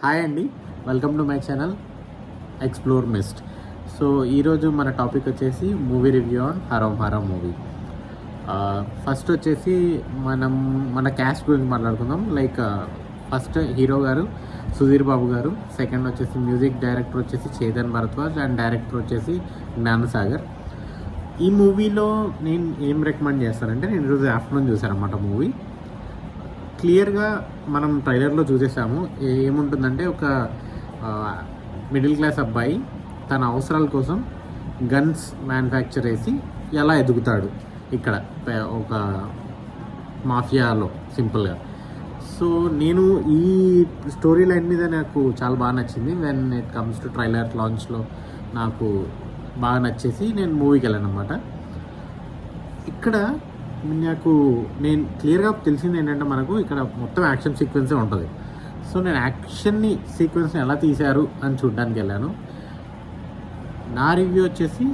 Hi అండి, welcome to my channel explore mist. So ఈరోజు మన టాపిక్ వచ్చేసి movie review on Haram movie. First వచ్చేసి మన క్యాస్ట్ గురించి మాట్లాడుకుందాం. ఫస్ట్ హీరో గారు సుధీర్ బాబు గారు, సెకండ్ వచ్చేసి మ్యూజిక్ డైరెక్టర్ వచ్చేసి చేతన్ భరద్వాజ్ అండ్ డైరెక్టర్ వచ్చేసి జ్ఞానసాగర్. ఈ మూవీలో నేను ఏం రికమెండ్ చేస్తానంటే, నేను ఈరోజు ఆఫ్టర్నూన్ చూశాను అన్నమాట మూవీ. క్లియర్గా మనం ట్రైలర్లో చూసేసాము. ఏముంటుందంటే, ఒక మిడిల్ క్లాస్ అబ్బాయి తన అవసరాల కోసం గన్స్ మ్యానుఫ్యాక్చర్ చేసి ఎలా ఎదుగుతాడు ఇక్కడ ఒక మాఫియాలో సింపుల్గా. సో నేను ఈ స్టోరీ లైన్ మీద నాకు చాలా బాగా నచ్చింది. When it comes to trailer లాంచ్లో నాకు బాగా నచ్చేసి నేను మూవీకి వెళ్ళాను అనమాట. ఇక్కడ నేను క్లియర్గా తెలిసింది ఏంటంటే, మనకు ఇక్కడ మొత్తం యాక్షన్ సీక్వెన్సే ఉంటుంది. సో నేను యాక్షన్ని సీక్వెన్స్ని ఎలా తీశారు అని చూడడానికి వెళ్ళాను. నా రివ్యూ వచ్చేసి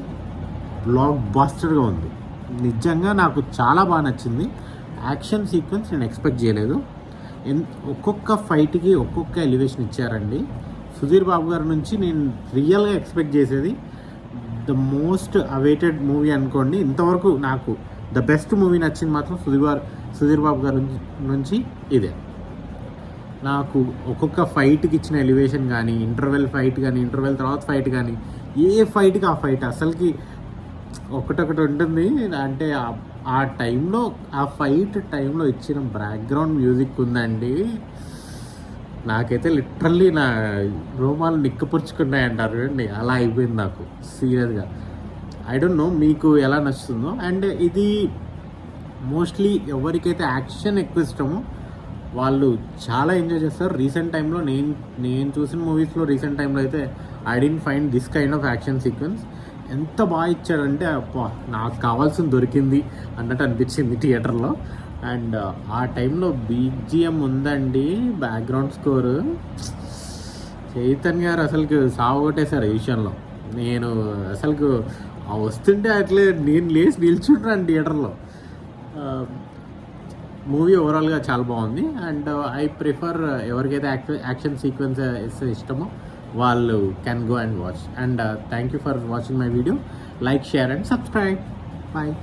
బ్లాక్ బాస్టర్గా ఉంది. నిజంగా నాకు చాలా బాగా నచ్చింది. యాక్షన్ సీక్వెన్స్ నేను ఎక్స్పెక్ట్ చేయలేదు. ఒక్కొక్క ఫైట్కి ఒక్కొక్క ఎలివేషన్ ఇచ్చారండి. సుధీర్ బాబు గారి నుంచి నేను రియల్గా ఎక్స్పెక్ట్ చేసేది ద మోస్ట్ అవైటెడ్ మూవీ అనుకోండి. ఇంతవరకు నాకు ద బెస్ట్ మూవీ నచ్చింది మాత్రం సుధీర్ బాబు గారి నుంచి ఇదే. నాకు ఒక్కొక్క ఫైట్కి ఇచ్చిన ఎలివేషన్ కానీ, ఇంటర్వెల్ ఫైట్ కానీ, ఇంటర్వెల్ తర్వాత ఫైట్ కానీ, ఏ ఫైట్కి ఆ ఫైట్ అసలుకి ఒకటొకటి ఉంటుంది. అంటే ఆ టైంలో, ఆ ఫైట్ టైంలో ఇచ్చిన బ్యాక్గ్రౌండ్ మ్యూజిక్ ఉందండి. నాకైతే లిటరల్లీ నా రోమాలు నిక్కపరుచుకున్నాయి అంటారు అండి, అలా అయిపోయింది నాకు సీరియస్గా. ఐ డోంట్ నో మీకు ఎలా నచ్చుతుందో. అండ్ ఇది మోస్ట్లీ ఎవరికైతే యాక్షన్ ఎక్కువ ఇష్టమో వాళ్ళు చాలా ఎంజాయ్ చేస్తారు. రీసెంట్ టైంలో నేను చూసిన మూవీస్లో రీసెంట్ టైంలో అయితే I didn't find this kind of action sequence. ఎంత బాగా ఇచ్చాడంటే, అబ్బా నాకు కావాల్సింది దొరికింది అన్నట్టు అనిపించింది థియేటర్లో. అండ్ ఆ టైంలో బీజిఎం ఉందండి, బ్యాక్గ్రౌండ్ స్కోరు. చైతన్య గారు అసలుకి సావగొట్టేశారు ఈ విషయంలో. నేను అసలుకు వస్తుంటే అట్లే నేను లేచి నిల్చుంటాను థియేటర్లో. మూవీ ఓవరాల్గా చాలా బాగుంది. అండ్ ఐ ప్రిఫర్ ఎవరికైతే యాక్షన్ సీక్వెన్స్ ఇష్టమో వాళ్ళు can go and watch. And thank you for watching my video. Like, share and subscribe. Bye.